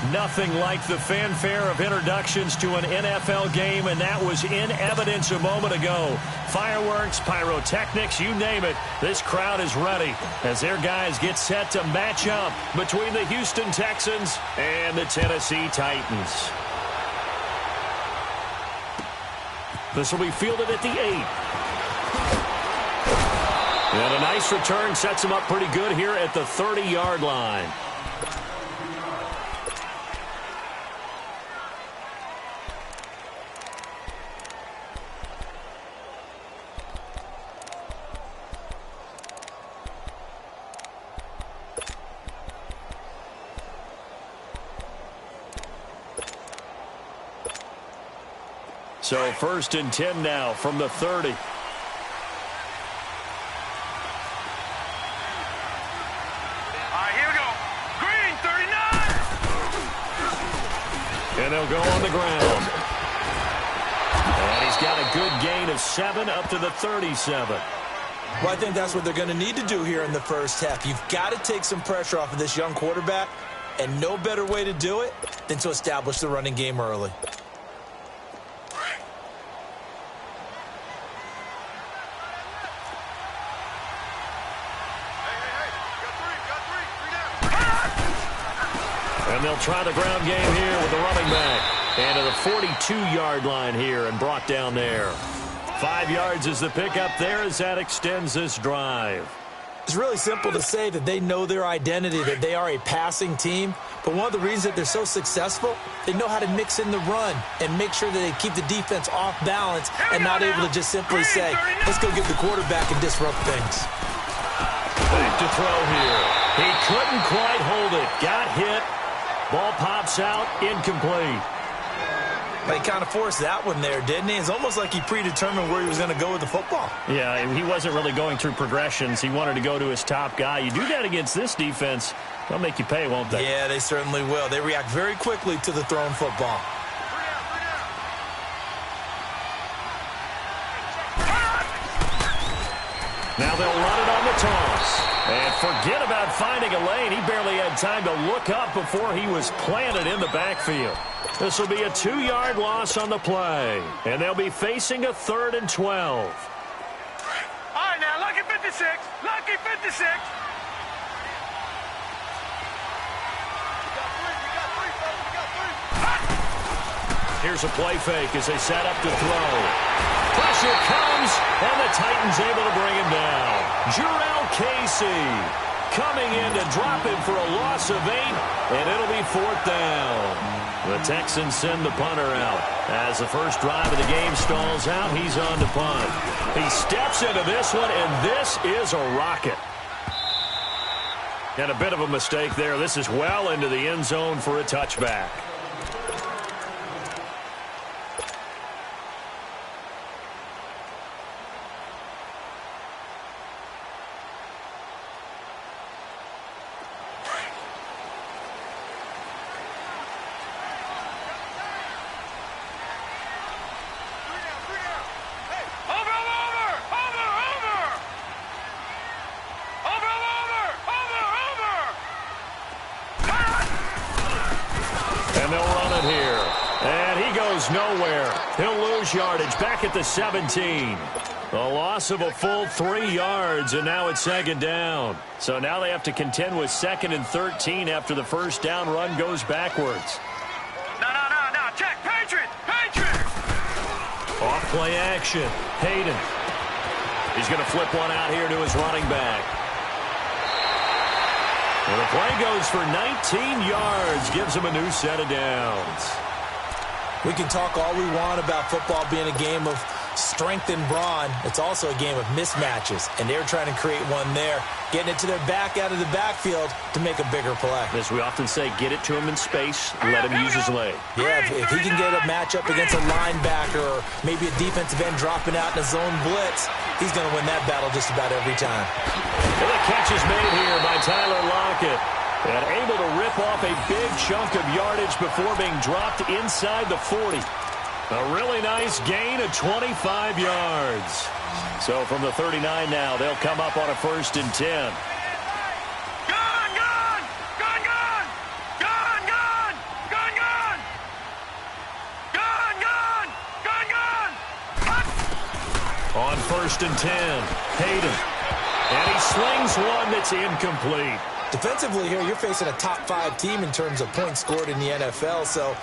Nothing like the fanfare of introductions to an NFL game, and that was in evidence a moment ago. Fireworks, pyrotechnics, you name it. This crowd is ready as their guys get set to match up between the Houston Texans and the Tennessee Titans. This will be fielded at the 8. And a nice return sets him up pretty good here at the 30-yard line. So 1st and 10 now from the 30. And they'll go on the ground. And he's got a good gain of 7 up to the 37. Well, I think that's what they're going to need to do here in the first half. You've got to take some pressure off of this young quarterback, and no better way to do it than to establish the running game early. And they'll try the ground game here with the running back. And to the 42-yard line here and brought down there. 5 yards is the pickup there as that extends this drive. It's really simple to say that they know their identity, that they are a passing team. But one of the reasons that they're so successful, they know how to mix in the run and make sure that they keep the defense off balance and not able to just simply say, let's go get the quarterback and disrupt things. Back to throw here. He couldn't quite hold it. Got hit. Ball pops out, incomplete. But he kind of forced that one there, didn't he? It's almost like he predetermined where he was going to go with the football. Yeah, he wasn't really going through progressions. He wanted to go to his top guy. You do that against this defense, they'll make you pay, won't they? Yeah, they certainly will. They react very quickly to the thrown football. Now they'll run it on the toss. And forget about finding a lane. He barely had time to look up before he was planted in the backfield. This will be a 2-yard loss on the play. And they'll be facing a 3rd and 12. All right, now, lucky 56. Lucky 56. Here's a play fake as they set up to throw. Pressure comes, and the Titans able to bring him down. Jurrell Casey coming in to drop him for a loss of 8, and it'll be 4th down. The Texans send the punter out. As the first drive of the game stalls out, he's on to punt. He steps into this one, and this is a rocket. And a bit of a mistake there. This is well into the end zone for a touchback. Nowhere. He'll lose yardage back at the 17. A loss of a full 3 yards, and now it's 2nd down. So now they have to contend with 2nd and 13 after the first down run goes backwards. No. Check. Patriot. Off play action. Hayden. He's going to flip one out here to his running back. And the play goes for 19 yards. Gives him a new set of downs. We can talk all we want about football being a game of strength and brawn. It's also a game of mismatches, and they're trying to create one there, getting it to their back out of the backfield to make a bigger play. As we often say, get it to him in space, let him use his leg. Yeah, if he can get a matchup against a linebacker or maybe a defensive end dropping out in a zone blitz, he's going to win that battle just about every time. And the catch is made here by Tyler Lockett. And able to rip off a big chunk of yardage before being dropped inside the 40. A really nice gain of 25 yards. So from the 39 now, they'll come up on a 1st and 10. 1st and 10. Hayden. And he slings one that's incomplete. Defensively here, you're facing a top 5 team in terms of points scored in the NFL. So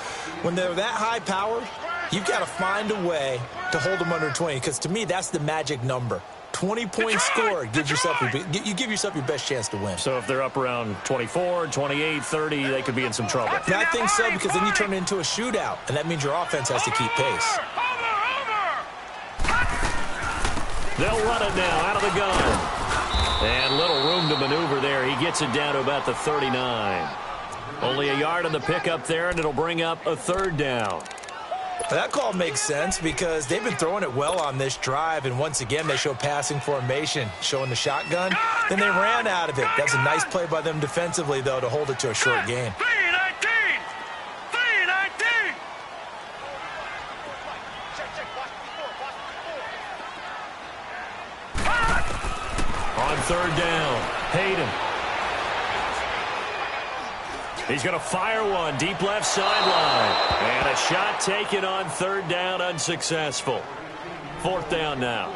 when they're that high-powered, you've got to find a way to hold them under 20. Because to me, that's the magic number. 20 points scored gives yourself you give yourself your best chance to win. So if they're up around 24, 28, 30, they could be in some trouble. Yeah, I think so, because then you turn it into a shootout, and that means your offense has to keep pace. They'll run it now out of the gun. And little room to maneuver there. He gets it down to about the 39. Only a yard on the pickup there, and it'll bring up a 3rd down. That call makes sense because they've been throwing it well on this drive, and once again they show passing formation, showing the shotgun. Then they ran out of it. That's a nice play by them defensively, though, to hold it to a short gain. 319! 319! On 3rd down, Hayden. He's going to fire one deep left sideline. And a shot taken on 3rd down, unsuccessful. 4th down now.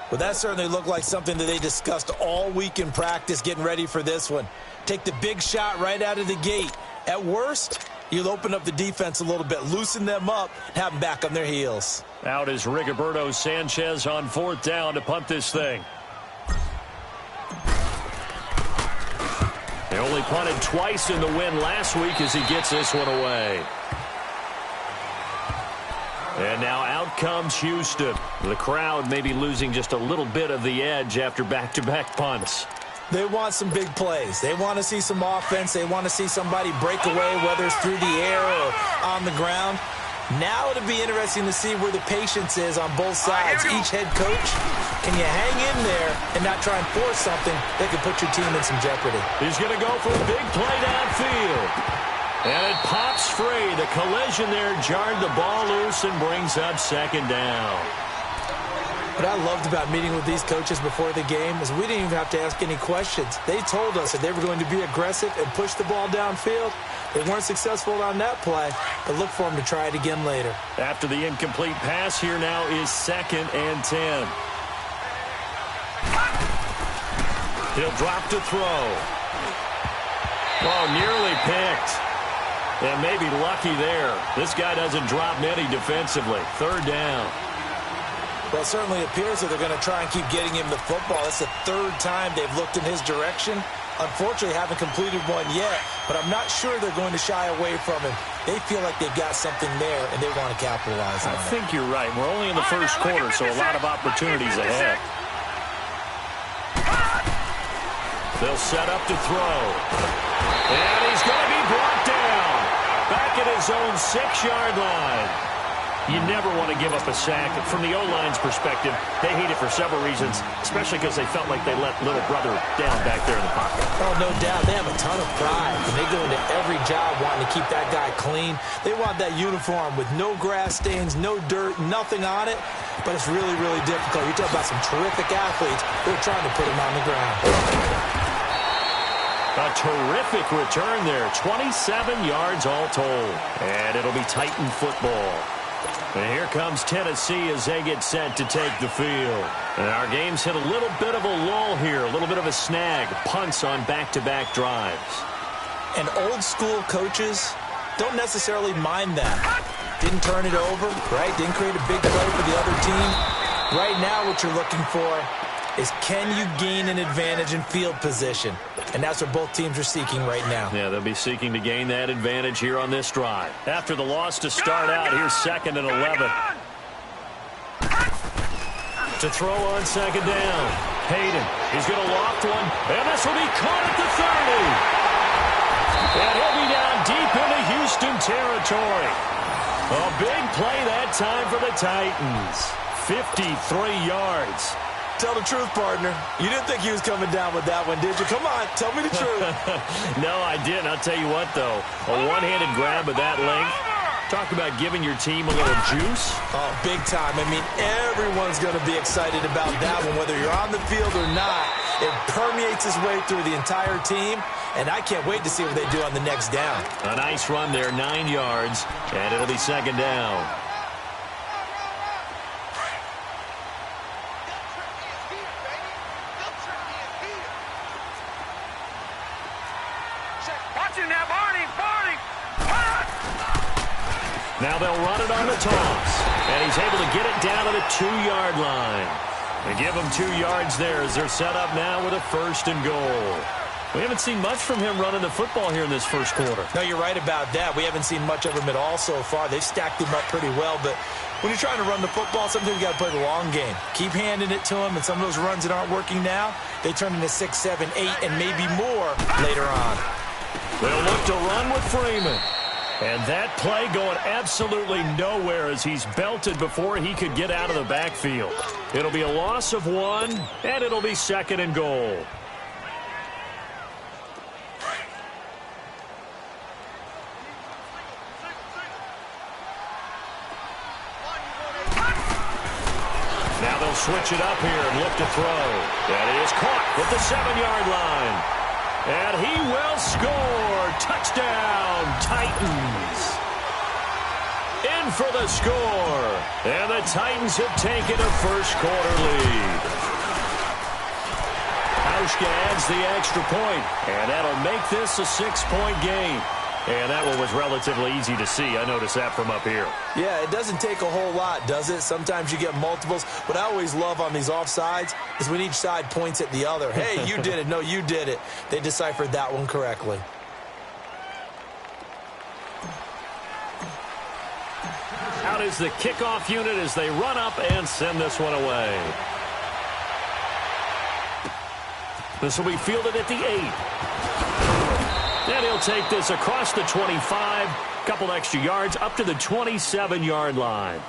Well, that certainly looked like something that they discussed all week in practice getting ready for this one. Take the big shot right out of the gate. At worst, you'll open up the defense a little bit, loosen them up, and have them back on their heels. Out is Rigoberto Sanchez on 4th down to punt this thing. They only punted twice in the win last week as he gets this one away. And now out comes Houston. The crowd may be losing just a little bit of the edge after back-to-back punts. They want some big plays. They want to see some offense. They want to see somebody break away, whether it's through the air or on the ground. Now it'll be interesting to see where the patience is on both sides. Each head coach, can you hang in there and not try and force something that could put your team in some jeopardy? He's going to go for a big play downfield. And it pops free. The collision there jarred the ball loose and brings up 2nd down. What I loved about meeting with these coaches before the game is we didn't even have to ask any questions. They told us that they were going to be aggressive and push the ball downfield. They weren't successful on that play, but look for them to try it again later. After the incomplete pass, here now is 2nd and 10. He'll drop to throw. Oh, nearly picked. And maybe lucky there. This guy doesn't drop many defensively. 3rd down. Well, it certainly appears that they're going to try and keep getting him the football. That's the 3rd time they've looked in his direction. Unfortunately, haven't completed one yet, but I'm not sure they're going to shy away from him. They feel like they've got something there, and they want to capitalize on it. I think you're right. We're only in the 1st quarter, so a lot of opportunities ahead. They'll set up to throw. And he's going to be brought down. Back at his own 6-yard line. You never want to give up a sack. From the O-line's perspective, they hate it for several reasons, especially because they felt like they let little brother down back there in the pocket. Oh, no doubt. They have a ton of pride, and they go into every job wanting to keep that guy clean. They want that uniform with no grass stains, no dirt, nothing on it, but it's really, really difficult. You're talking about some terrific athletes. They're trying to put him on the ground. A terrific return there. 27 yards all told. And it'll be Titan football. And here comes Tennessee as they get set to take the field. And our game's hit a little bit of a lull here, a little bit of a snag. Punts on back-to-back drives. And old-school coaches don't necessarily mind that. Didn't turn it over, right? Didn't create a big play for the other team. Right now what you're looking for is can you gain an advantage in field position? And that's what both teams are seeking right now. Yeah, they'll be seeking to gain that advantage here on this drive. After the loss to start out, here's 2nd and 11. To throw on 2nd down. Hayden, he's going to loft one, and this will be caught at the 30. And he'll be down deep into Houston territory. A big play that time for the Titans. 53 yards. Tell the truth, partner. You didn't think he was coming down with that one, did you? Come on, tell me the truth. No, I didn't. I'll tell you what, though. A one-handed grab of that length. Talk about giving your team a little juice. Oh, big time. I mean, everyone's going to be excited about that one, whether you're on the field or not. It permeates its way through the entire team, and I can't wait to see what they do on the next down. A nice run there, 9 yards, and it'll be 2nd down. Now they'll run it on the toss. And he's able to get it down to the 2-yard line. They give him 2 yards there as they're set up now with a 1st and goal. We haven't seen much from him running the football here in this first quarter. No, you're right about that. We haven't seen much of him at all so far. They've stacked him up pretty well, but when you're trying to run the football, sometimes you got to play the long game. Keep handing it to him, and some of those runs that aren't working now, they turn into 6, 7, 8, and maybe more later on. They'll look to run with Freeman. And that play going absolutely nowhere as he's belted before he could get out of the backfield. It'll be a loss of 1, and it'll be 2nd and goal. Now they'll switch it up here and look to throw. And it is caught at the 7-yard line. And he will score. Touchdown, Titans. In for the score. And the Titans have taken a first-quarter lead. Hauschka adds the extra point, and that'll make this a 6-point game. And that one was relatively easy to see. I noticed that from up here. Yeah, it doesn't take a whole lot, does it? Sometimes you get multiples. What I always love on these offsides is when each side points at the other. Hey, you did it. No, you did it. They deciphered that one correctly. Out is the kickoff unit as they run up and send this one away. This will be fielded at the 8. And he'll take this across the 25, couple extra yards, up to the 27-yard line.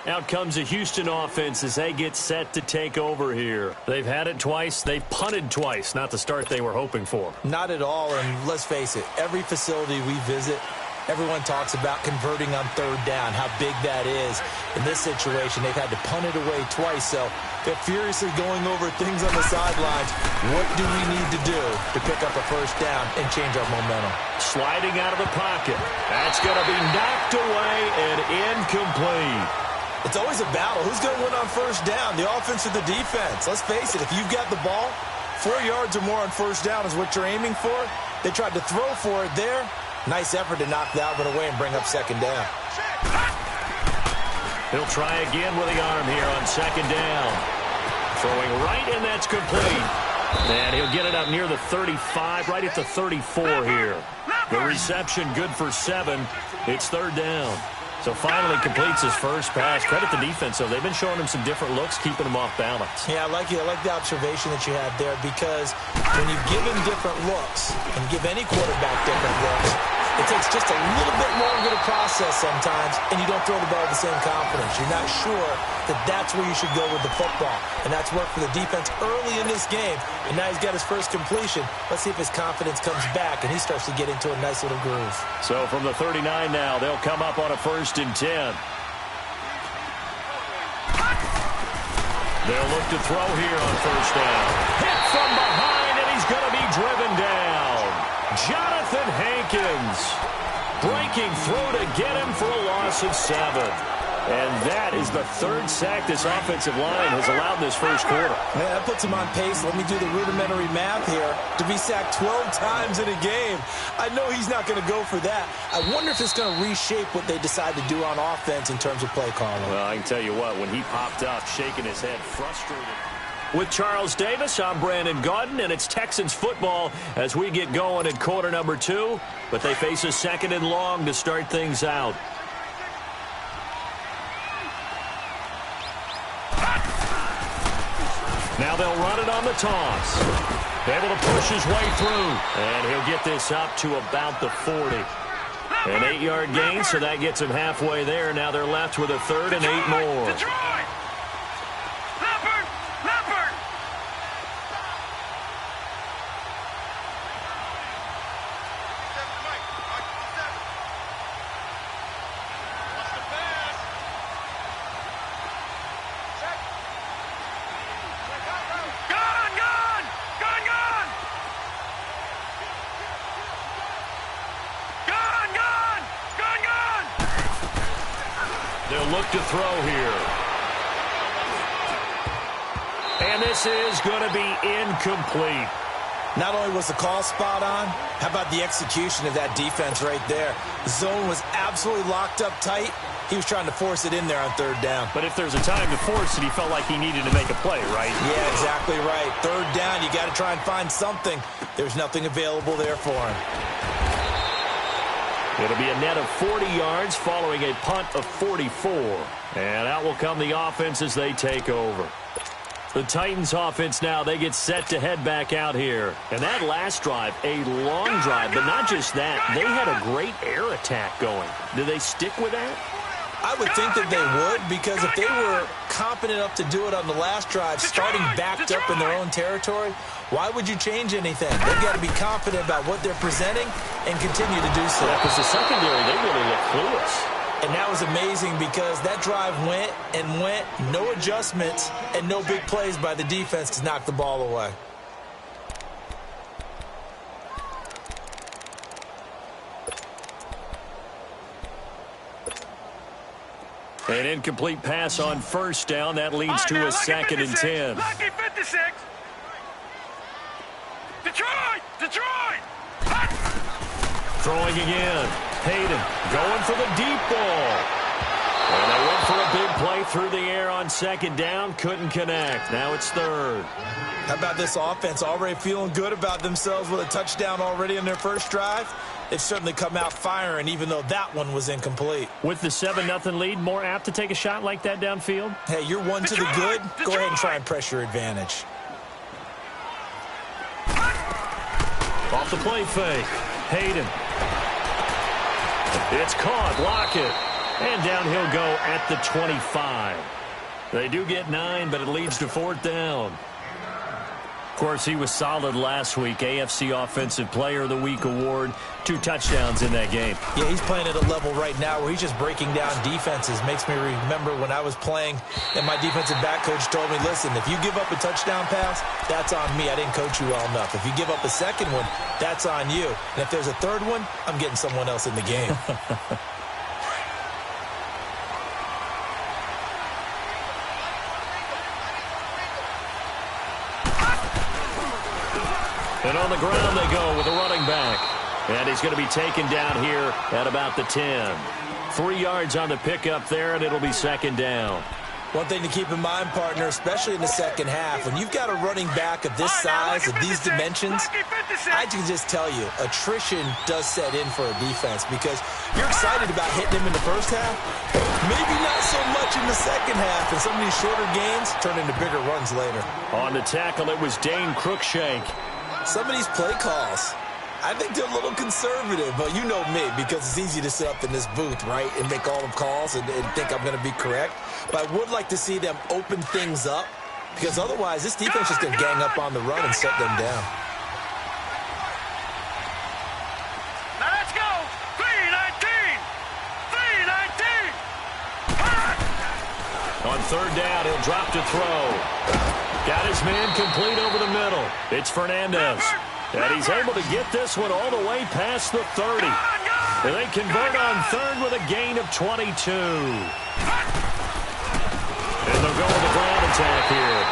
Out comes the Houston offense as they get set to take over here. They've had it twice. They've punted twice. Not the start they were hoping for. Not at all, and let's face it, every facility we visit, everyone talks about converting on 3rd down, how big that is. In this situation, they've had to punt it away twice, so they're furiously going over things on the sidelines. What do we need to do to pick up a 1st down and change our momentum? Sliding out of the pocket. That's going to be knocked away and incomplete. It's always a battle. Who's going to win on 1st down, the offense or the defense? Let's face it, if you've got the ball, 4 yards or more on 1st down is what you're aiming for. They tried to throw for it there. Nice effort to knock that one away and bring up 2nd down. He'll try again with the arm here on 2nd down. Throwing right, and that's complete. And he'll get it up near the 35, right at the 34 here. The reception good for 7. It's 3rd down. So finally completes his first pass. Credit the defense, though. They've been showing him some different looks, keeping him off balance. Yeah, I like the observation that you had there, because when you give him different looks and give any quarterback different looks, it takes just a little bit longer to process sometimes, and you don't throw the ball with the same confidence. You're not sure that that's where you should go with the football, and that's worked for the defense early in this game, and now he's got his first completion. Let's see if his confidence comes back, and he starts to get into a nice little groove. So from the 39 now, they'll come up on a 1st and 10. They'll look to throw here on 1st down. Hit from behind, and he's going to be driven down. Jonathan Hankins breaking through to get him for a loss of 7. And that is the 3rd sack this offensive line has allowed this first quarter. Man, that puts him on pace. Let me do the rudimentary math here. To be sacked 12 times in a game, I know he's not going to go for that. I wonder if it's going to reshape what they decide to do on offense in terms of play calling. Well, I can tell you what, when he popped up, shaking his head, frustrated. With Charles Davis, I'm Brandon Gaudin, and it's Texans football as we get going at quarter number 2. But they face a 2nd and long to start things out. Now they'll run it on the toss. Able to push his way through. And he'll get this up to about the 40. An 8-yard gain, so that gets him halfway there. Now they're left with a 3rd and 8 more. Look to throw here. And this is going to be incomplete. Not only was the call spot on, how about the execution of that defense right there? The zone was absolutely locked up tight. He was trying to force it in there on third down. But if there's a time to force it, he felt like he needed to make a play, right? Yeah, exactly right. Third down, you got to try and find something. There's nothing available there for him. It'll be a net of 40 yards following a punt of 44. And out will come the offense as they take over. The Titans offense now, they get set to head back out here. And that last drive, a long drive, but not just that. They had a great air attack going. Do they stick with that? I would think that they would, because if they were competent enough to do it on the last drive, starting backed up in their own territory, why would you change anything? They've got to be confident about what they're presenting and continue to do so. Yeah, because the secondary, they really look clueless. And that was amazing because that drive went and went, no adjustments, and no big plays by the defense to knock the ball away. An incomplete pass on first down. That leads to a 2nd and 10. Lucky 56. Detroit! Detroit! Throwing again. Hayden going for the deep ball. And they went for a big play through the air on 2nd down. Couldn't connect. Now it's 3rd. How about this offense already feeling good about themselves with a touchdown already in their first drive? They've certainly come out firing, even though that one was incomplete. With the 7-0 lead, more apt to take a shot like that downfield? Hey, you're one to the good. Go ahead and try and press your advantage. Off the play fake. Hayden. It's caught. Lockett. And down he'll go at the 25. They do get 9, but it leads to 4th down. Of course, he was solid last week. AFC Offensive Player of the Week award. 2 touchdowns in that game. Yeah, he's playing at a level right now where he's just breaking down defenses. Makes me remember when I was playing and my defensive back coach told me, listen, if you give up a touchdown pass, that's on me. I didn't coach you well enough. If you give up a second one, that's on you. And if there's a third one, I'm getting someone else in the game. And on the ground they go with a running back. And he's going to be taken down here at about the 10. 3 yards on the pickup there, and it'll be 2nd down. One thing to keep in mind, partner, especially in the second half, when you've got a running back of this size, of these dimensions, I can just tell you, attrition does set in for a defense because you're excited about hitting him in the first half, maybe not so much in the second half, and some of these shorter gains turn into bigger runs later. On the tackle, it was Dane Cruikshank. Some of these play calls, I think they're a little conservative, but you know me, because it's easy to sit up in this booth, right, and make all the calls and think I'm going to be correct. But I would like to see them open things up, because otherwise this defense is going to gang up on the run and set them down. Now let's go! 3-19! 3-19! On 3rd down, he'll drop to throw. Got his man complete over the middle. It's Fernandez. And he's able to get this one all the way past the 30. And they convert on 3rd with a gain of 22. And they'll go with the ground attack here.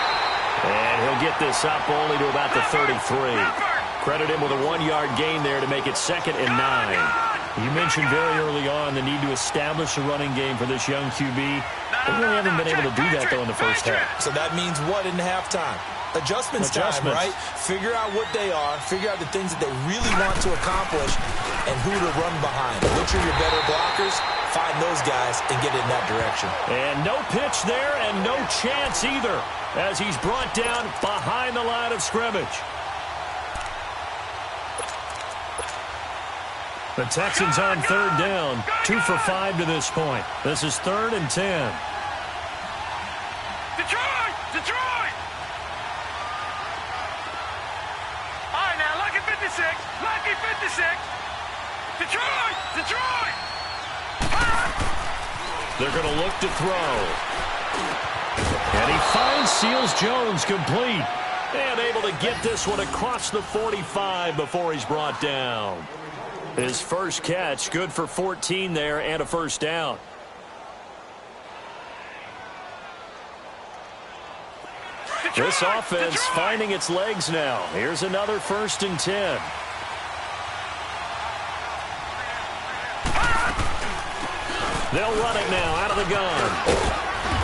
And he'll get this up only to about the 33. Credit him with a 1-yard gain there to make it 2nd and 9. You mentioned very early on the need to establish a running game for this young QB. They really haven't been able to do that, though, in the first half. So that means what in halftime? Adjustments time, right? Figure out what they are, figure out the things that they really want to accomplish, and who to run behind. Which are your better blockers? Find those guys and get in that direction. And no pitch there and no chance either as he's brought down behind the line of scrimmage. The Texans on 3rd down, 2 for 5 to this point. This is 3rd and 10. Detroit! Detroit! All right, now, lucky 56. Lucky 56. Detroit! Detroit! They're going to look to throw. And he finds Seals-Jones complete. And able to get this one across the 45 before he's brought down. His first catch, good for 14 there and a first down. This offense finding its legs now. Here's another 1st and 10. They'll run it now out of the gun.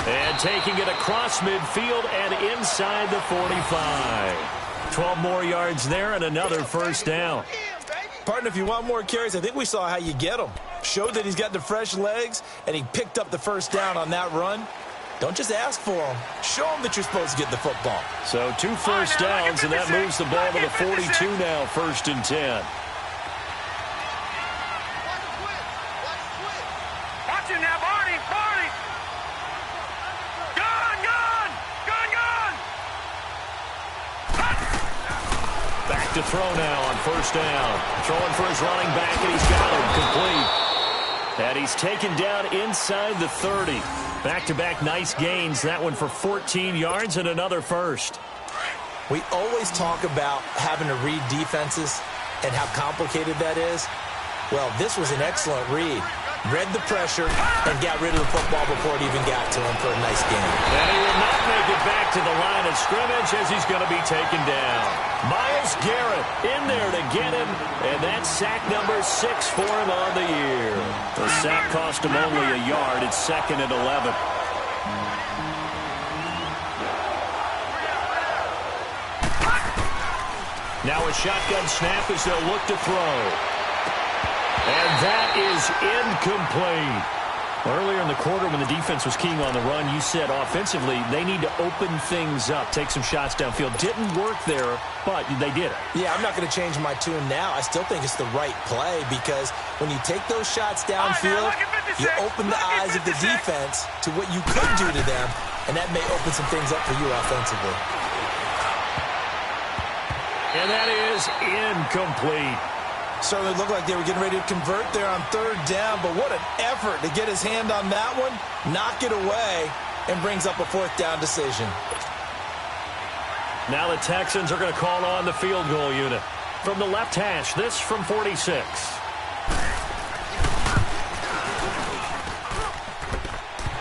And taking it across midfield and inside the 45. 12 more yards there and another 1st down. Partner, if you want more carries, I think we saw how you get them. Showed that he's got the fresh legs, and he picked up the 1st down on that run. Don't just ask for them. Show them that you're supposed to get the football. So 2 first downs, and that moves the ball to the 42 now, 1st and 10. Watch it now, Barney. Back to throw now on 1st down. Throwing for his running back, and he's got him complete. And he's taken down inside the 30. Back-to-back nice gains. That one for 14 yards and another 1st. We always talk about having to read defenses and how complicated that is. Well, this was an excellent read. Read the pressure and got rid of the football before it even got to him for a nice game. And he will not make it back to the line of scrimmage as he's going to be taken down. Myles Garrett in there to get him, and that's sack number 6 for him on the year. The sack cost him only a yard. It's 2nd and 11. Now a shotgun snap as they'll look to throw. And that is incomplete. Earlier in the quarter when the defense was keying on the run, you said offensively they need to open things up, take some shots downfield. Didn't work there, but they did it. Yeah, I'm not going to change my tune now. I still think it's the right play because when you take those shots downfield, you open the eyes of the defense to what you could do to them, and that may open some things up for you offensively. And that is incomplete. Certainly looked like they were getting ready to convert there on 3rd down, but what an effort to get his hand on that one, knock it away, and brings up a 4th down decision. Now the Texans are going to call on the field goal unit. From the left hash, this from 46.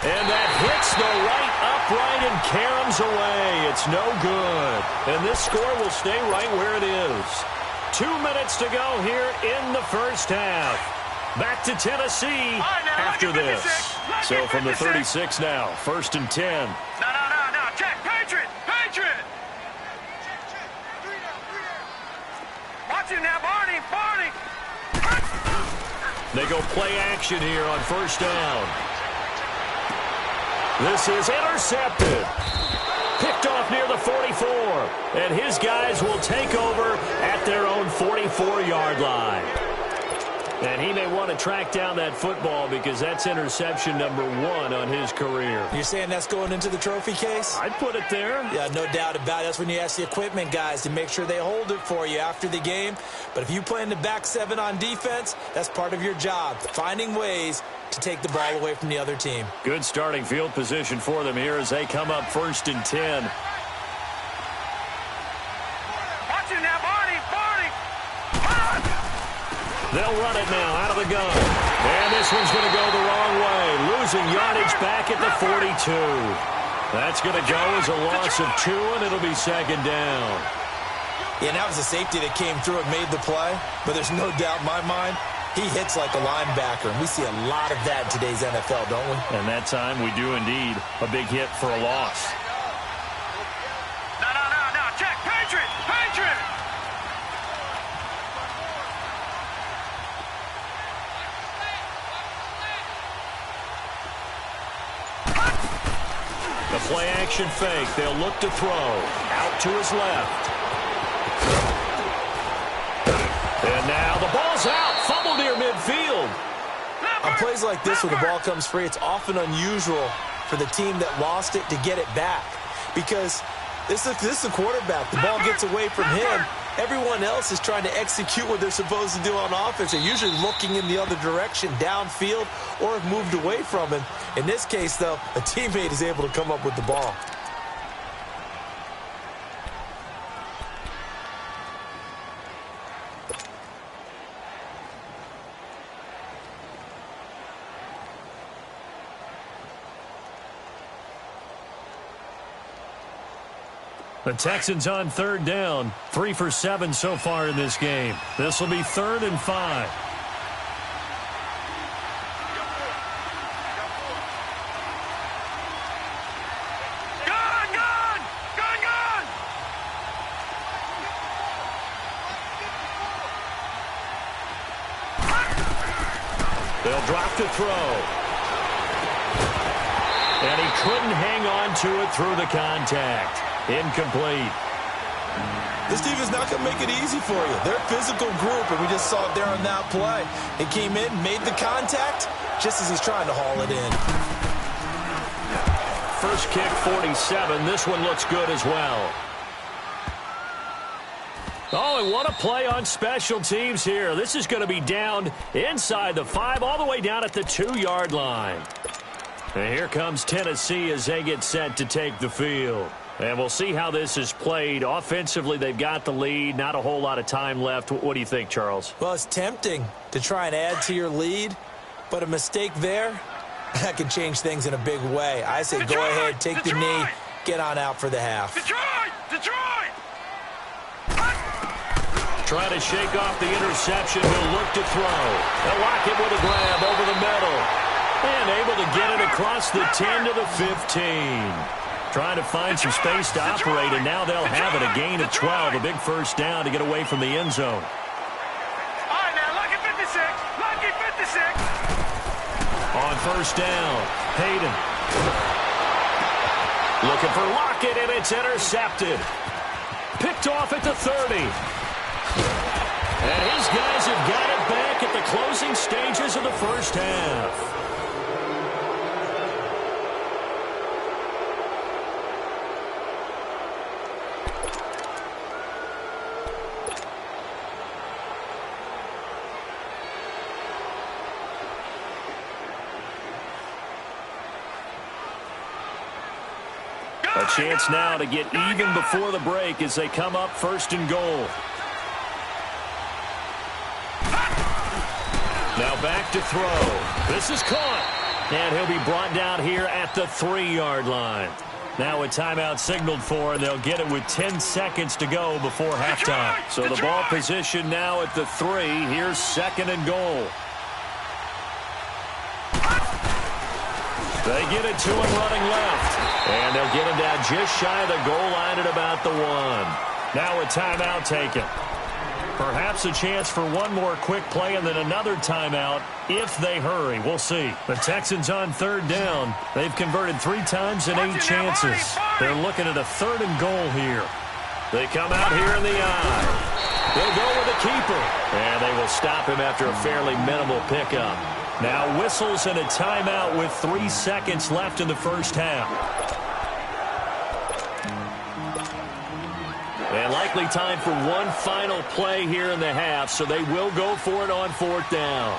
And that hits the right upright and caroms away. It's no good. And this score will stay right where it is. 2 minutes to go here in the 1st half. Back to Tennessee after this. So from the 36 now, 1st and 10. No. Check. Patriot. Watch it now, Barney. They go play action here on 1st down. This is intercepted. Picked off near the 44. And his guys will take over at their own 44-yard line. And he may want to track down that football because that's interception number 1 on his career. You're saying that's going into the trophy case? I'd put it there. Yeah, no doubt about it. That's when you ask the equipment guys to make sure they hold it for you after the game. But if you play in the back 7 on defense, that's part of your job, finding ways to take the ball away from the other team. Good starting field position for them here as they come up 1st and 10. Watch it now, Barney. They'll run it now out of the gun. And this one's going to go the wrong way. Losing yardage back at the 42. That's going to go as a loss of 2, and it'll be 2nd down. Yeah, that was a safety that came through and made the play. But there's no doubt in my mind, he hits like a linebacker. And we see a lot of that in today's NFL, don't we? And that time we do indeed. A big hit for a loss. No. Check. Patriot. The play action fake. They'll look to throw. Out to his left. And now the ball's out. Fumble near midfield. On plays like this where the ball comes free, it's often unusual for the team that lost it to get it back. Because this is the quarterback. The ball gets away from him. Everyone else is trying to execute what they're supposed to do on offense. They're usually looking in the other direction, downfield, or have moved away from him. In this case, though, a teammate is able to come up with the ball. The Texans on third down, 3 for 7 so far in this game. This will be 3rd and 5. They'll drop to throw. And he couldn't hang on to it through the contact. Incomplete. This defense not going to make it easy for you. They're a physical group, and we just saw it there on that play. He came in, made the contact, just as he's trying to haul it in. First kick, 47. This one looks good as well. Oh, and what a play on special teams here. This is going to be down inside the 5, all the way down at the 2-yard line. And here comes Tennessee as they get set to take the field. And we'll see how this is played. Offensively, they've got the lead. Not a whole lot of time left. What do you think, Charles? Well, it's tempting to try and add to your lead, but a mistake there, that can change things in a big way. I say go ahead, take the knee, get on out for the half. Detroit! Trying to shake off the interception. He'll look to throw. They'll lock it with a grab over the middle. And able to get it across the 10 to the 15. Trying to find some space to operate, and now they'll have it. A gain of 12, a big first down to get away from the end zone. All right, now, lucky 56. Lucky 56. On first down, Hayden. Looking for Lockett, and it's intercepted. Picked off at the 30. And his guys have got it back at the closing stages of the first half. A chance now to get even before the break as they come up 1st and goal. Now back to throw. This is caught. And he'll be brought down here at the 3-yard line. Now a timeout signaled for, and they'll get it with 10 seconds to go before halftime. So the ball position now at the 3. Here's 2nd and goal. They get it to him running left. And they'll get him down just shy of the goal line at about the 1. Now a timeout taken. Perhaps a chance for one more quick play and then another timeout if they hurry. We'll see. The Texans on 3rd down. They've converted 3 times in 8 chances. They're looking at a 3rd and goal here. They come out here in the eye. They'll go with the keeper. And they will stop him after a fairly minimal pickup. Now whistles and a timeout with 3 seconds left in the first half. And likely time for one final play here in the half, so they will go for it on 4th down.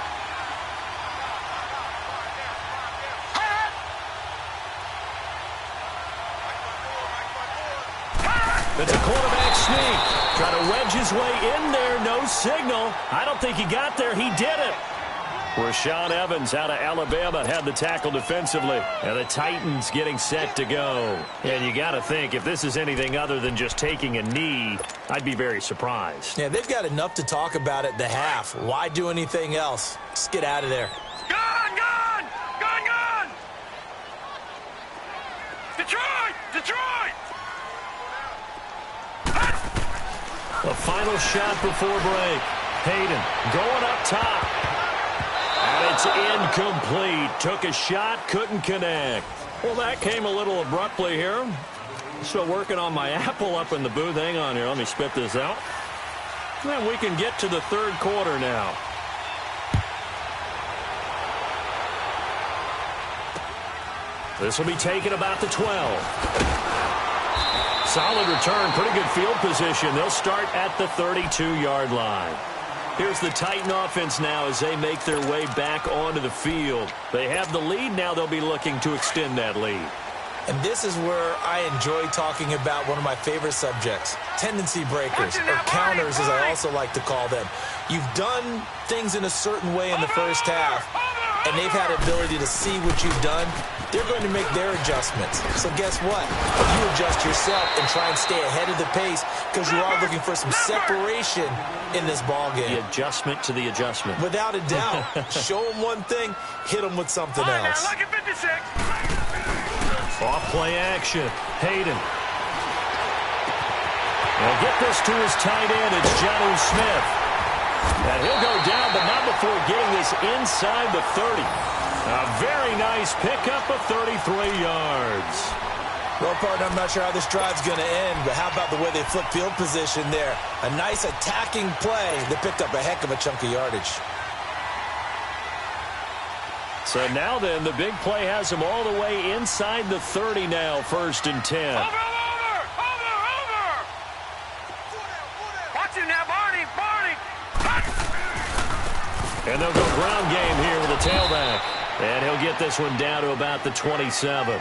It's a quarterback sneak. Trying to wedge his way in there. No signal. I don't think he got there. He did it. Rashaan Evans out of Alabama had the tackle defensively. And the Titans getting set to go. And you got to think, if this is anything other than just taking a knee, I'd be very surprised. Yeah, they've got enough to talk about at the half. Why do anything else? Just get out of there. Gone! Detroit! A final shot before break. Hayden going up top. And it's incomplete. Took a shot, couldn't connect. Well, that came a little abruptly here. Still working on my apple up in the booth. Hang on here. Let me spit this out. Then we can get to the 3rd quarter now. This will be taken about the 12. Solid return, pretty good field position. They'll start at the 32-yard line. Here's the Titan offense now as they make their way back onto the field. They have the lead. Now they'll be looking to extend that lead. And this is where I enjoy talking about one of my favorite subjects, tendency breakers, or counters as I also like to call them. You've done things in a certain way in the first half. and they've had ability to see what you've done, they're going to make their adjustments. So guess what? You adjust yourself and try and stay ahead of the pace because you are looking for some separation in this ball game. The adjustment to the adjustment. Without a doubt. Show them one thing, hit them with something else. Now, look at 56. Off play action. Hayden. He'll get this to his tight end. It's Jonnu Smith. And he'll go down, but not before getting this inside the 30. A very nice pickup of 33 yards. Well, partner, I'm not sure how this drive's going to end, but how about the way they flip field position there? A nice attacking play that picked up a heck of a chunk of yardage. So now then, the big play has him all the way inside the 30 now, 1st and 10. Over. Watch him now, Barney. And they'll go ground game here with a tailback. And he'll get this one down to about the 27.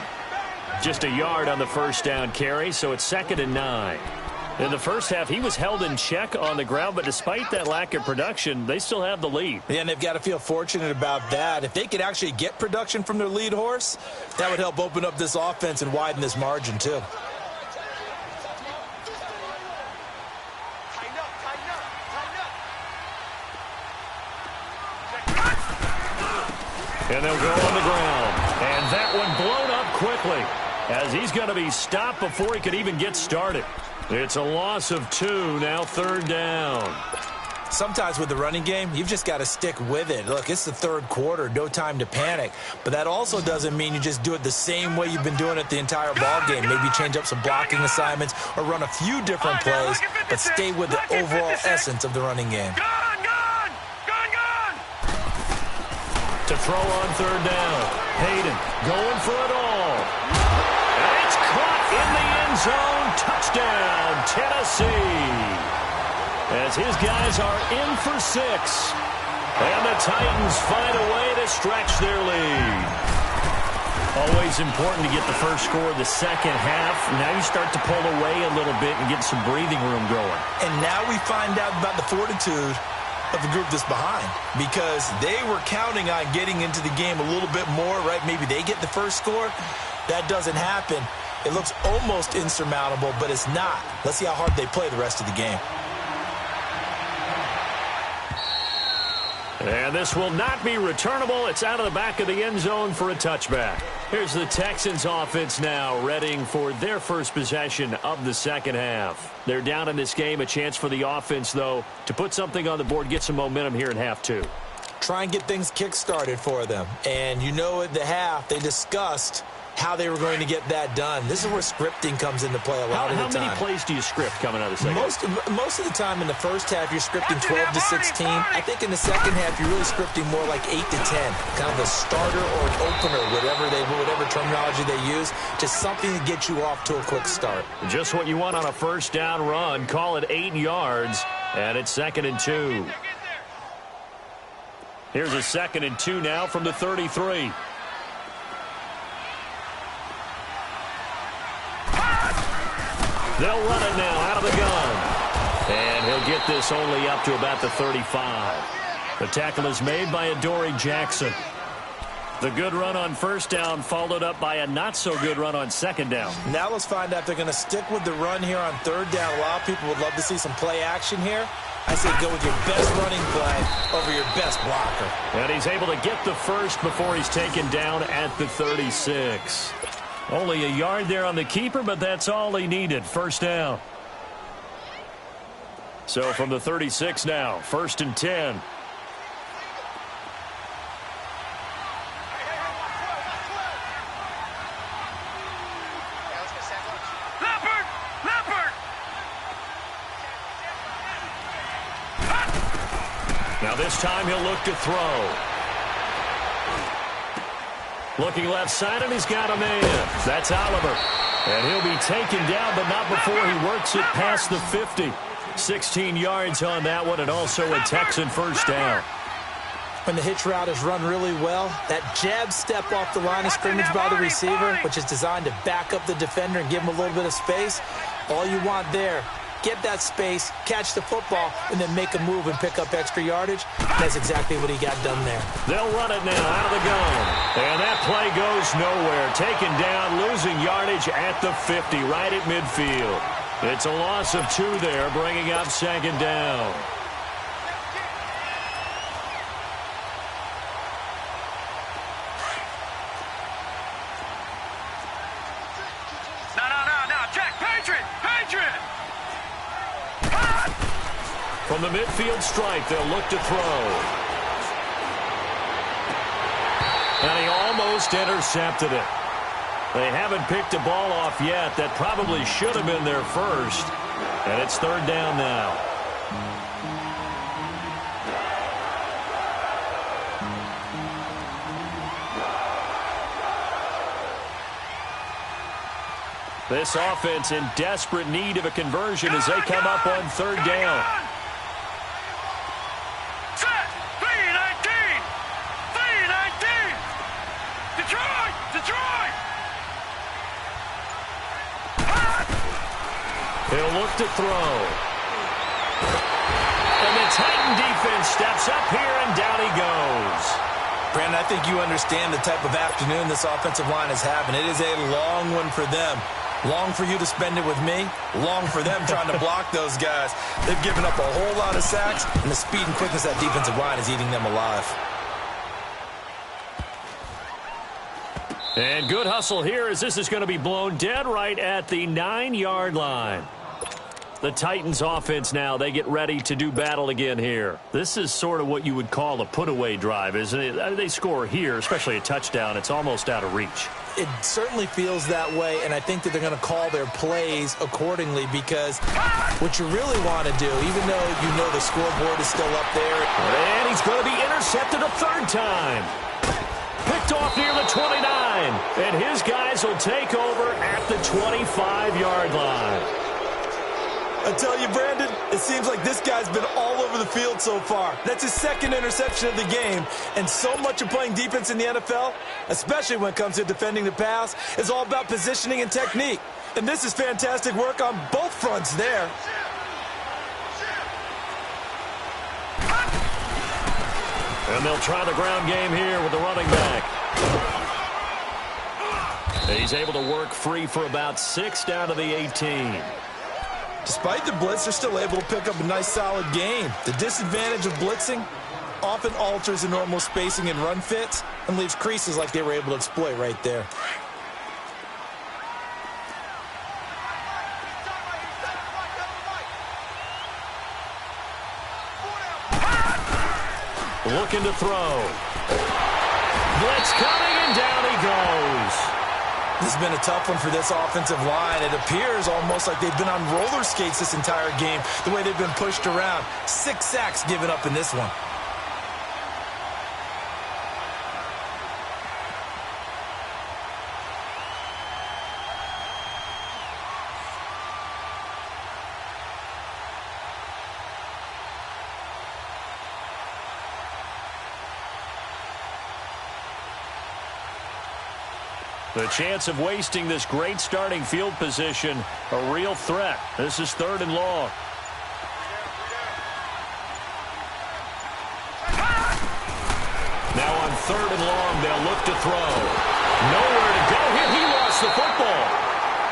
Just a yard on the first down carry, so it's 2nd and 9. In the first half, he was held in check on the ground, but despite that lack of production, they still have the lead. Yeah, and they've got to feel fortunate about that. If they could actually get production from their lead horse, that would help open up this offense and widen this margin, too. And they'll go on the ground. And that one blown up quickly as he's going to be stopped before he could even get started. It's a loss of 2, now 3rd down. Sometimes with the running game, you've just got to stick with it. Look, it's the 3rd quarter, no time to panic. But that also doesn't mean you just do it the same way you've been doing it the entire ball game. Maybe change up some blocking assignments or run a few different plays, but stay with the overall essence of the running game. Gone. To throw on 3rd down. Hayden going for it all. And it's caught in the end zone. Touchdown, Tennessee. As his guys are in for 6. And the Titans find a way to stretch their lead. Always important to get the first score of the second half. Now you start to pull away a little bit and get some breathing room going. And now we find out about the fortitude of the group that's behind, because they were counting on getting into the game a little bit more, right? Maybe they get the first score. That doesn't happen. It looks almost insurmountable, but it's not. Let's see how hard they play the rest of the game. And this will not be returnable. It's out of the back of the end zone for a touchback. Here's the Texans offense now, readying for their first possession of the second half. They're down in this game. A chance for the offense, though, to put something on the board, get some momentum here in half 2. Try and get things kick-started for them. And you know at the half, they discussed how they were going to get that done. This is where scripting comes into play a lot of the time. How many plays do you script coming out of the second half? Most of the time in the first half, you're scripting 12 to 16. I think in the second half, you're really scripting more like 8 to 10. Kind of a starter or an opener, whatever terminology they use. Just something to get you off to a quick start. Just what you want on a first down run. Call it 8 yards, and it's 2nd and 2. Here's a 2nd and 2 now from the 33. They'll run it now out of the gun. And he'll get this only up to about the 35. The tackle is made by Adoree Jackson. The good run on first down followed up by a not-so-good run on second down. Now let's find out if they're going to stick with the run here on 3rd down. A lot of people would love to see some play action here. I say go with your best running play over your best blocker. And he's able to get the first before he's taken down at the 36. Only a yard there on the keeper, but that's all he needed. First down. So from the 36 now, 1st and 10. Now this time he'll look to throw. Looking left side, and he's got a man. That's Oliver. And he'll be taken down, but not before he works it past the 50. 16 yards on that one, and also a Texan first down. When the hitch route is run really well, that jab step off the line of scrimmage by the receiver, which is designed to back up the defender and give him a little bit of space, all you want there get that space, catch the football, and then make a move and pick up extra yardage. That's exactly what he got done there. They'll run it now out of the gun. And that play goes nowhere. Taken down, losing yardage at the 50, right at midfield. It's a loss of 2 there, bringing up 2nd down. From the midfield stripe, they'll look to throw. And he almost intercepted it. They haven't picked a ball off yet. That probably should have been their first. And it's 3rd down now. This offense in desperate need of a conversion as they come up on 3rd down. He'll look to throw. And the Titan defense steps up here, and down he goes. Brandon, I think you understand the type of afternoon this offensive line is having. It is a long one for them. Long for you to spend it with me. Long for them trying to block those guys. They've given up a whole lot of sacks, and the speed and quickness of that defensive line is eating them alive. And good hustle here as this is going to be blown dead right at the 9-yard line. The Titans offense now, they get ready to do battle again here. This is sort of what you would call a put-away drive, isn't it? They score here, especially a touchdown. It's almost out of reach. It certainly feels that way, and I think that they're going to call their plays accordingly because what you really want to do, even though you know the scoreboard is still up there. And he's going to be intercepted a 3rd time. Picked off near the 29, and his guys will take over at the 25-yard line. I tell you, Brandon, it seems like this guy's been all over the field so far. That's his 2nd interception of the game. And so much of playing defense in the NFL, especially when it comes to defending the pass, is all about positioning and technique. And this is fantastic work on both fronts there. And they'll try the ground game here with the running back. He's able to work free for about 6 down to the 18. Despite the blitz, they're still able to pick up a nice, solid gain. The disadvantage of blitzing often alters the normal spacing and run fits and leaves creases like they were able to exploit right there. Looking to throw. Blitz coming, and down he goes. This has been a tough one for this offensive line. It appears almost like they've been on roller skates this entire game, the way they've been pushed around. 6 sacks given up in this one. The chance of wasting this great starting field position, a real threat. This is 3rd and long. Now on 3rd and long, they'll look to throw. Nowhere to go here. He lost the football.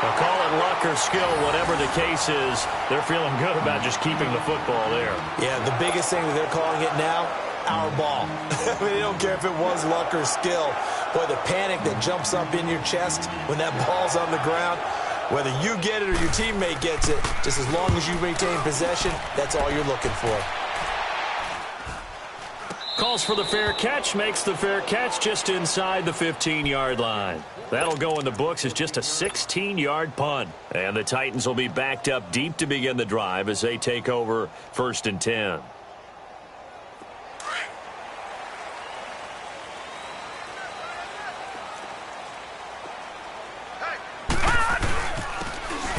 They'll call it luck or skill, whatever the case is. They're feeling good about just keeping the football there. Yeah, the biggest thing that they're calling it now, our ball. I mean, they don't care if it was luck or skill. Boy, the panic that jumps up in your chest when that ball's on the ground, whether you get it or your teammate gets it, just as long as you maintain possession, that's all you're looking for. Calls for the fair catch, makes the fair catch just inside the 15-yard line. That'll go in the books as just a 16-yard punt. And the Titans will be backed up deep to begin the drive as they take over 1st and 10.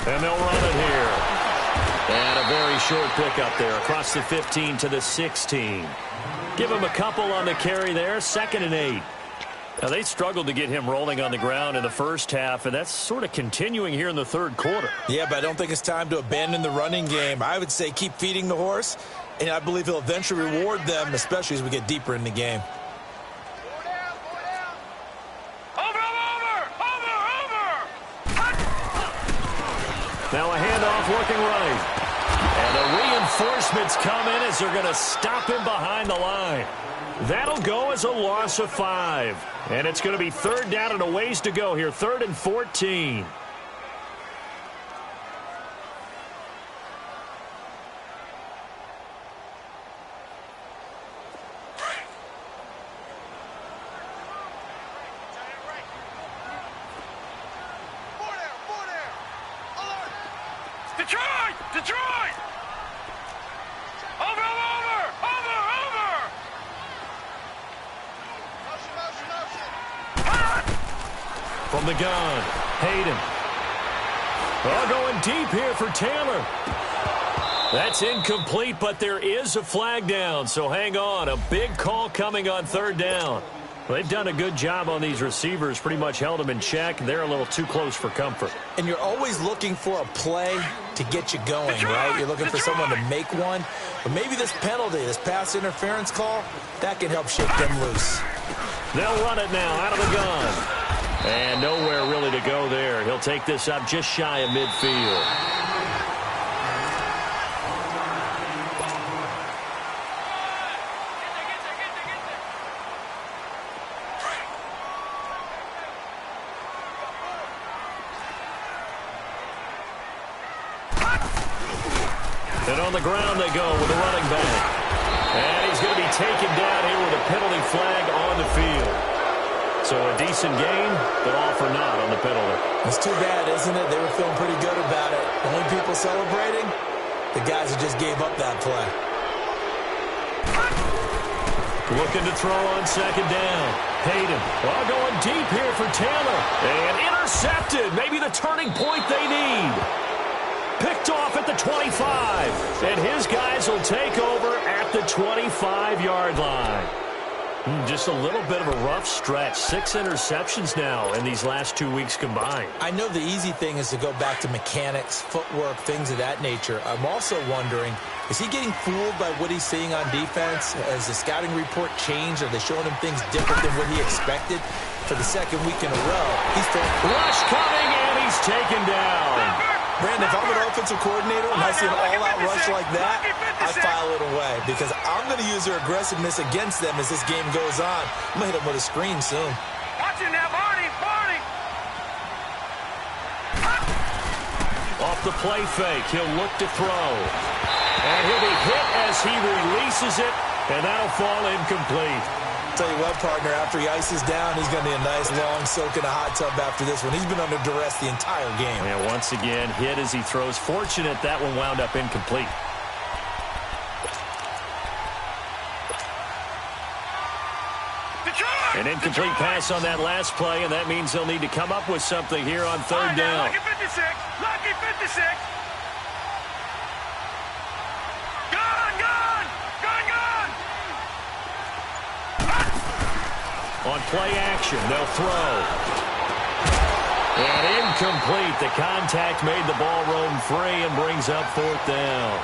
And they'll run it here. And a very short pickup there across the 15 to the 16. Give him a couple on the carry there, 2nd and 8. Now, they struggled to get him rolling on the ground in the first half, and that's sort of continuing here in the third quarter. Yeah, but I don't think it's time to abandon the running game. I would say keep feeding the horse, and I believe he'll eventually reward them, especially as we get deeper in the game. Now a handoff looking right. And the reinforcements come in as they're going to stop him behind the line. That'll go as a loss of 5. And it's going to be third down and a ways to go here. 3rd and 14. Detroit! Detroit! Over! From the gun, Hayden. Oh, going deep here for Taylor. That's incomplete, but there is a flag down, so hang on. A big call coming on 3rd down. They've done a good job on these receivers, pretty much held them in check. They're a little too close for comfort. And you're always looking for a play to get you going, right? You're looking for someone to make one. But maybe this penalty, this pass interference call, that can help shake them loose. They'll run it now out of the gun. And nowhere really to go there. He'll take this up just shy of midfield. And on the ground they go with the running back. And he's going to be taken down here with a penalty flag on the field. So a decent game, but all for naught on the penalty. It's too bad, isn't it? They were feeling pretty good about it. The only people celebrating, the guys who just gave up that play. Looking to throw on 2nd down. Hayden, well, going deep here for Taylor. And intercepted. Maybe the turning point they need. Picked off at the 25. And his guys will take over at the 25-yard line. Just a little bit of a rough stretch. 6 interceptions now in these last 2 weeks combined. I know the easy thing is to go back to mechanics, footwork, things of that nature. I'm also wondering, is he getting fooled by what he's seeing on defense? Has the scouting report changed? Are they showing him things different than what he expected? For the 2nd week in a row, he's throwing. Rush coming, and he's taken down. Brandon, if I'm an offensive coordinator and I see an all-out rush like that, I file it away because I'm going to use their aggressiveness against them as this game goes on. I'm going to hit them with a screen soon. Watch it now, Barney! Off the play fake, he'll look to throw. And he'll be hit as he releases it, and that'll fall incomplete. Tell you what, partner, after he ices down, he's going to be a nice long soak in a hot tub after this one. He's been under duress the entire game. And once again, hit as he throws. Fortunate that one wound up incomplete. An incomplete pass on that last play, and that means they'll need to come up with something here on 3rd down. Lucky 56! Lucky 56! On play action, they'll throw. And incomplete. The contact made the ball roam free and brings up 4th down.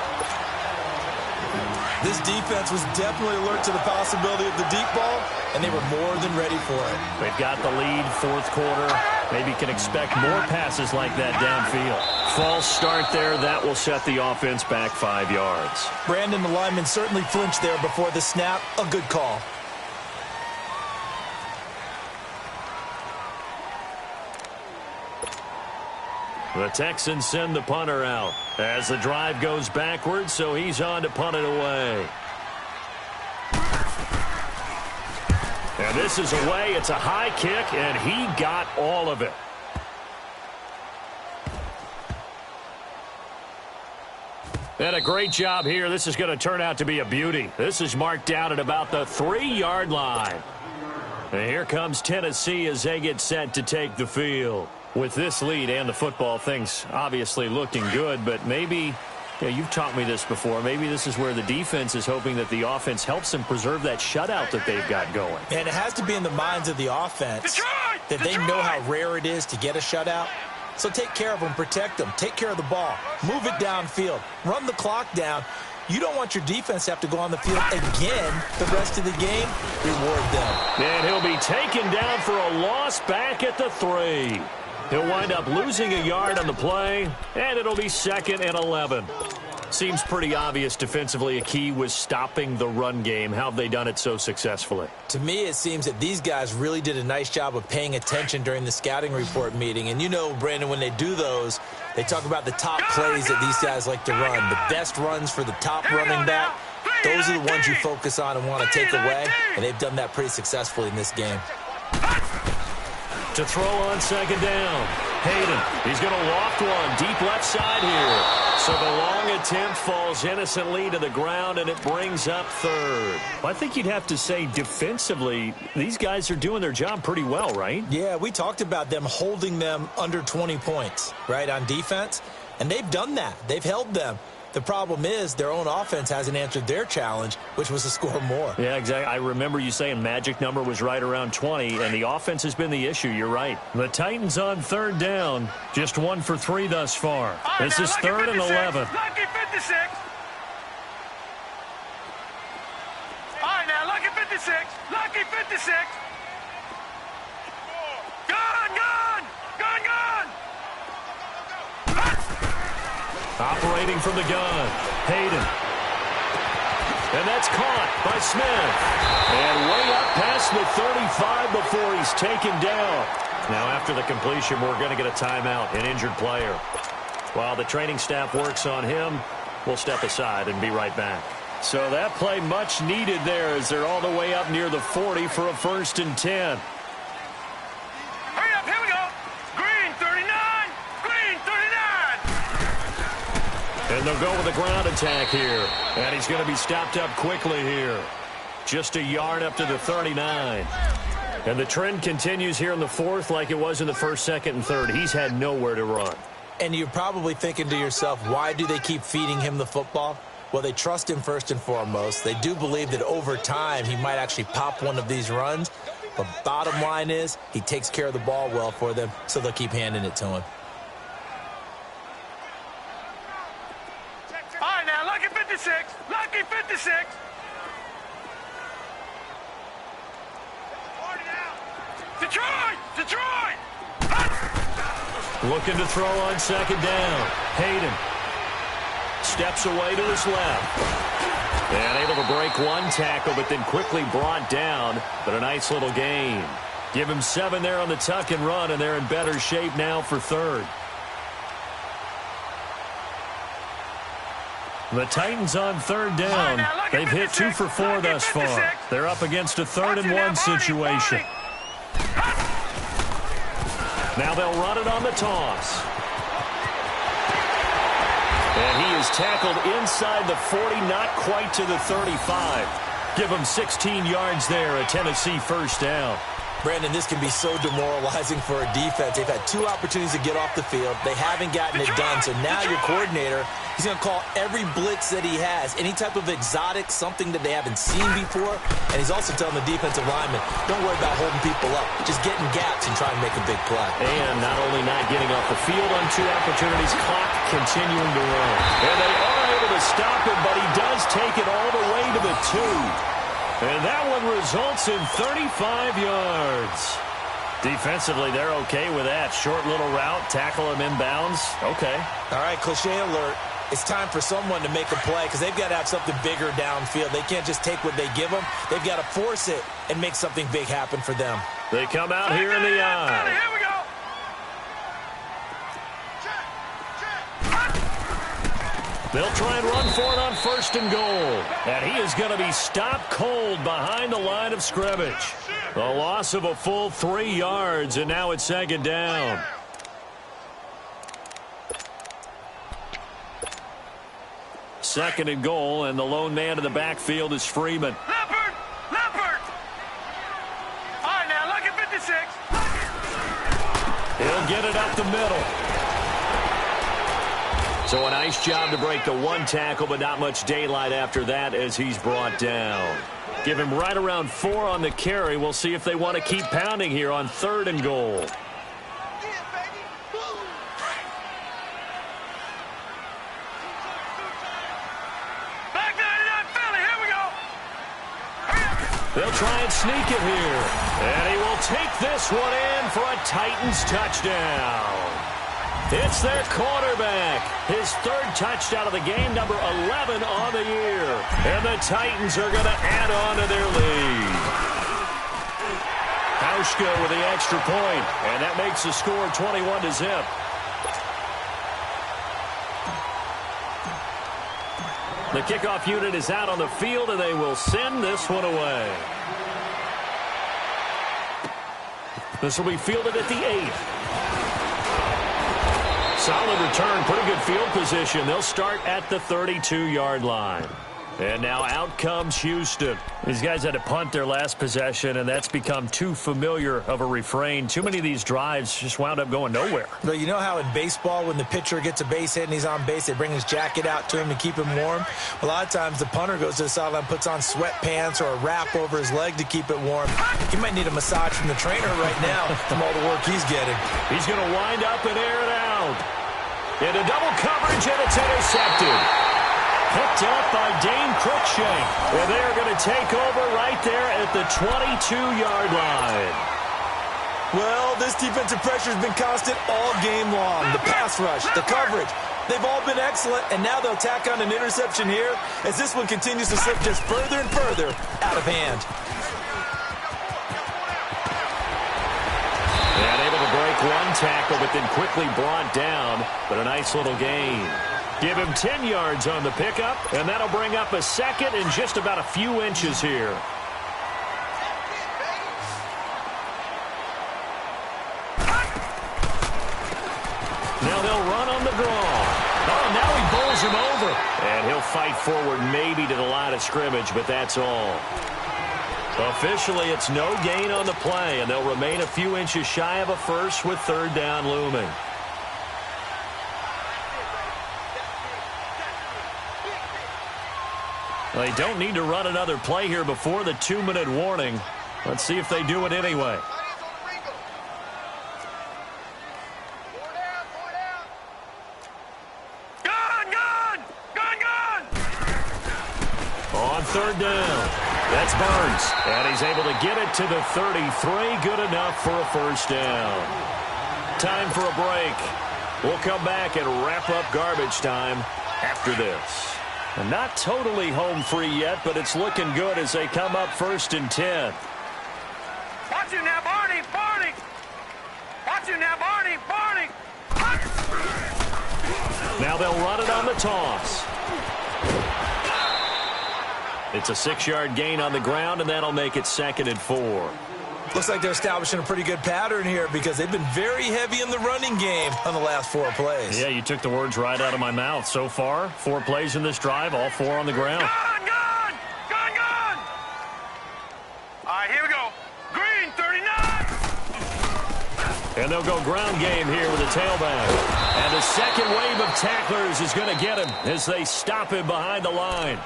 This defense was definitely alert to the possibility of the deep ball, and they were more than ready for it. They've got the lead, 4th quarter. Maybe can expect more passes like that downfield. False start there. That will set the offense back 5 yards. Brandon, the lineman certainly flinched there before the snap. A good call. The Texans send the punter out as the drive goes backwards, so he's on to punt it away. And this is away. It's a high kick, and he got all of it. And a great job here. This is going to turn out to be a beauty. This is marked down at about the 3-yard line. And here comes Tennessee as they get set to take the field. With this lead and the football, things obviously looking good, but maybe Yeah, you've taught me this before. Maybe this is where the defense is hoping that the offense helps them preserve that shutout that they've got going. And it has to be in the minds of the offense that they know how rare it is to get a shutout. So take care of them, protect them, take care of the ball, move it downfield, run the clock down. You don't want your defense to have to go on the field again the rest of the game. Reward them. And he'll be taken down for a loss back at the 3. He'll wind up losing a yard on the play, and it'll be 2nd and 11. Seems pretty obvious defensively a key was stopping the run game. How have they done it so successfully? To me, it seems that these guys really did a nice job of paying attention during the scouting report meeting. And you know, Brandon, when they do those, they talk about the top plays that these guys like to run, the best runs for the top running back. Those are the ones you focus on and want to take away, and they've done that pretty successfully in this game. To throw on 2nd down. Hayden, he's going to loft one deep left side here. So the long attempt falls innocently to the ground, and it brings up 3rd. I think you'd have to say defensively, these guys are doing their job pretty well, right? Yeah, we talked about them holding them under 20 points, right, on defense. And they've done that. They've held them. The problem is their own offense hasn't answered their challenge, which was to score more. Yeah, exactly. I remember you saying magic number was right around 20, and the offense has been the issue. You're right. The Titans on 3rd down. Just 1 for 3 thus far. This is 3rd and 11. Lucky 56. All right, now, lucky 56. Lucky 56. Gun, gun. Gun, gun. Operating from the gun, Hayden. And that's caught by Smith. And way up past the 35 before he's taken down. Now after the completion, we're going to get a timeout, an injured player. While the training staff works on him, we'll step aside and be right back. So that play much needed there as they're all the way up near the 40 for a 1st and 10. Hurry up, here we go. Green 39. Green 39. And they'll go with a ground attack here. And he's going to be stopped up quickly here. Just a yard up to the 39. And the trend continues here in the 4th like it was in the 1st, 2nd, and 3rd. He's had nowhere to run. And you're probably thinking to yourself, why do they keep feeding him the football? Well, they trust him first and foremost. They do believe that over time he might actually pop one of these runs. But bottom line is he takes care of the ball well for them, so they'll keep handing it to him. All right, now, lucky 56. Lucky 56. Detroit! Detroit! Looking to throw on 2nd down. Hayden steps away to his left. And able to break one tackle, but then quickly brought down. But a nice little gain. Give him 7 there on the tuck and run, and they're in better shape now for 3rd. The Titans on 3rd down. They've hit 2 for 4 thus far. They're up against a 3rd and 1 situation. Now they'll run it on the toss. And he is tackled inside the 40, not quite to the 35. Give him 16 yards there, a Tennessee 1st down. Brandon, this can be so demoralizing for a defense. They've had 2 opportunities to get off the field. They haven't gotten it done. So now your coordinator, he's going to call every blitz that he has, any type of exotic, something that they haven't seen before. And he's also telling the defensive lineman, don't worry about holding people up. Just get in gaps and try and make a big play. And not only not getting off the field on 2 opportunities, clock continuing to run. And they are able to stop him, but he does take it all the way to the 2. And that one results in 35 yards. Defensively, they're okay with that. Short little route, tackle him inbounds. Okay. All right, cliche alert. It's time for someone to make a play because they've got to have something bigger downfield. They can't just take what they give them. They've got to force it and make something big happen for them. They come out here in the eye. Here we go. They'll try and run for it on 1st and goal. And he is going to be stopped cold behind the line of scrimmage. A loss of a full 3 yards, and now it's 2nd down. Second and goal, and the lone man in the backfield is Freeman. Leopard! Leopard! All right, now, lucky 56. He'll get it up the middle. So a nice job to break the one tackle, but not much daylight after that as he's brought down. Give him right around 4 on the carry. We'll see if they want to keep pounding here on 3rd and goal. They'll try and sneak it here. And he will take this one in for a Titans touchdown. It's their quarterback. His 3rd touchdown of the game, number 11 on the year. And the Titans are going to add on to their lead. Hauschka with the extra point, and that makes the score 21-0. The kickoff unit is out on the field, and they will send this one away. This will be fielded at the 8th. Solid return, pretty good field position. They'll start at the 32-yard line. And now out comes Houston. These guys had to punt their last possession, and that's become too familiar of a refrain. Too many of these drives just wound up going nowhere. But you know how in baseball, when the pitcher gets a base hit and he's on base, they bring his jacket out to him to keep him warm? A lot of times the punter goes to the sideline, puts on sweatpants or a wrap over his leg to keep it warm. He might need a massage from the trainer right now from all the work he's getting. He's going to wind up and air it out. Into double coverage, and it's intercepted. Picked up by Dane Cruikshank. And they're going to take over right there at the 22-yard line. Well, this defensive pressure has been constant all game long. The pass rush, the coverage, they've all been excellent, and now they'll tack on an interception here as this one continues to slip just further and further out of hand. And able to break one tackle, but then quickly brought down, but a nice little gain. Give him 10 yards on the pickup, and that'll bring up a 2nd and just about a few inches here. Now they'll run on the draw. Oh, now he bowls him over. And he'll fight forward maybe to the line of scrimmage, but that's all. Officially, it's no gain on the play, and they'll remain a few inches shy of a first with 3rd down looming. They don't need to run another play here before the 2-minute warning. Let's see if they do it anyway. On 3rd down, that's Burns. And he's able to get it to the 33. Good enough for a 1st down. Time for a break. We'll come back and wrap up garbage time after this. And not totally home free yet, but it's looking good as they come up 1st and 10. Watch it now, Barney, Barney. Watch it now, Barney, Barney. Now they'll run it on the toss. It's a 6-yard gain on the ground, and that'll make it 2nd and 4. Looks like they're establishing a pretty good pattern here because they've been very heavy in the running game on the last 4 plays. Yeah, you took the words right out of my mouth. So far, 4 plays in this drive, all 4 on the ground. Gone, gone, gone, gone. All right, here we go. Green, 39. And they'll go ground game here with a tailback. And the 2nd wave of tacklers is going to get him as they stop him behind the line.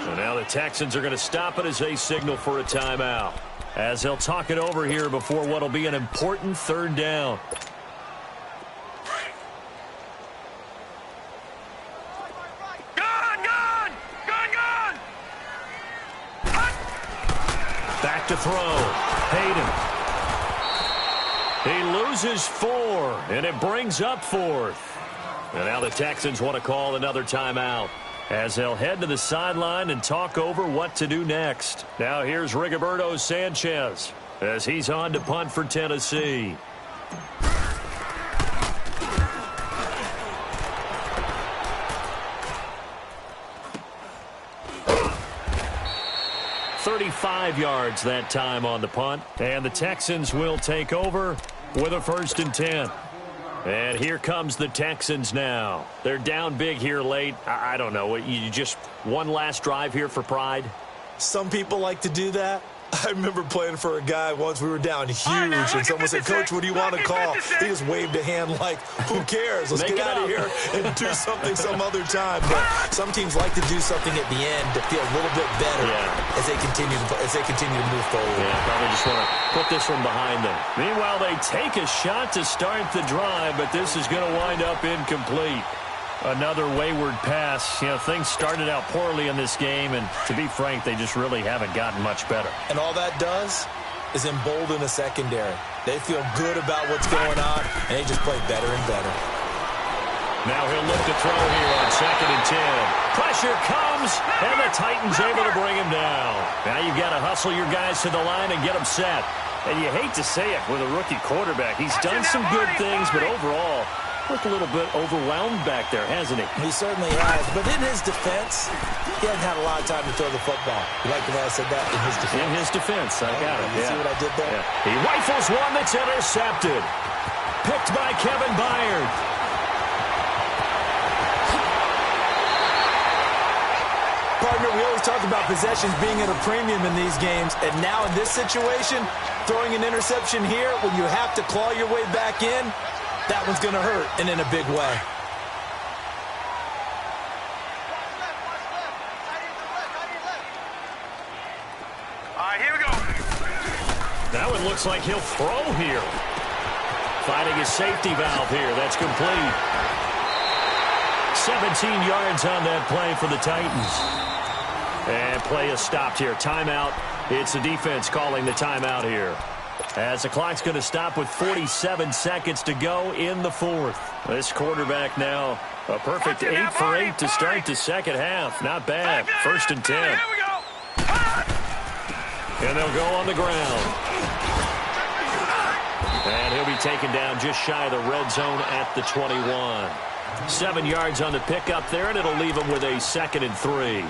So now the Texans are going to stop it as they signal for a timeout, as they'll talk it over here before what will be an important 3rd down. Gone, gone, gone, gone. Back to throw. Hayden. He loses 4, and it brings up 4th. And now the Texans want to call another timeout, as they'll head to the sideline and talk over what to do next. Now here's Rigoberto Sanchez as he's on to punt for Tennessee. "35 yards that time on the punt, and the Texans will take over with a 1st and 10. And here comes the Texans now. They're down big here late. I don't know. You just one last drive here for pride? Some people like to do that. I remember playing for a guy once. We were down huge, and someone said, "Coach, what do you want to call?" He just waved a hand like, "Who cares? Let's get out of here and do something some other time." But some teams like to do something at the end to feel a little bit better as they continue to move forward. Yeah, probably just want to put this one behind them. Meanwhile, they take a shot to start the drive, but this is going to wind up incomplete. Another wayward pass. You know, things started out poorly in this game, and to be frank, they just really haven't gotten much better. And all that does is embolden a secondary. They feel good about what's going on, and they just play better and better. Now he'll look to throw here on 2nd and 10. Pressure comes, and the Titans able to bring him down. Now you've got to hustle your guys to the line and get them set. And you hate to say it with a rookie quarterback. He's done some good things, but overall, looked a little bit overwhelmed back there, hasn't he? He certainly has. But in his defense, he hasn't had a lot of time to throw the football. You like the way I said that? In his defense. In his defense. I got it. You see what I did there? Yeah. He rifles one that's intercepted. Picked by Kevin Byard. Partner, we always talk about possessions being at a premium in these games. And now in this situation, throwing an interception here when you have to claw your way back in, that one's going to hurt, and in a big way. All right, here we go. That one looks like he'll throw here. Finding his safety valve here. That's complete. 17 yards on that play for the Titans. And play is stopped here. Timeout. It's the defense calling the timeout here. As the clock's going to stop with 47 seconds to go in the 4th. This quarterback now a perfect 8 for 8 to start the second half. Not bad. 1st and 10. Here we go. And they'll go on the ground. And he'll be taken down just shy of the red zone at the 21. 7 yards on the pickup there, and it'll leave him with a 2nd and 3.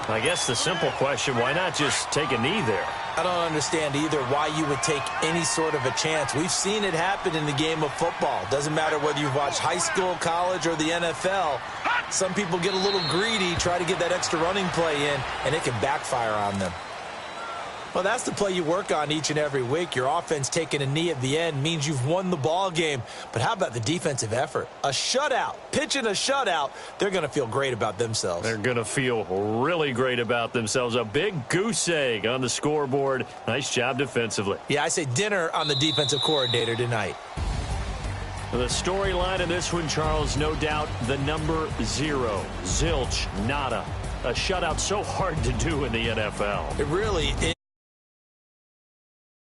I guess the simple question, why not just take a knee there? I don't understand either why you would take any sort of a chance. We've seen it happen in the game of football. Doesn't matter whether you've watched high school, college, or the NFL. Some people get a little greedy, try to get that extra running play in, and it can backfire on them. Well, that's the play you work on each and every week. Your offense taking a knee at the end means you've won the ball game. But how about the defensive effort? A shutout, pitching a shutout, they're going to feel great about themselves. They're going to feel really great about themselves. A big goose egg on the scoreboard. Nice job defensively. Yeah, I say dinner on the defensive coordinator tonight. The storyline in this one, Charles, no doubt the number 0. Zilch, nada. A shutout so hard to do in the NFL. It really is.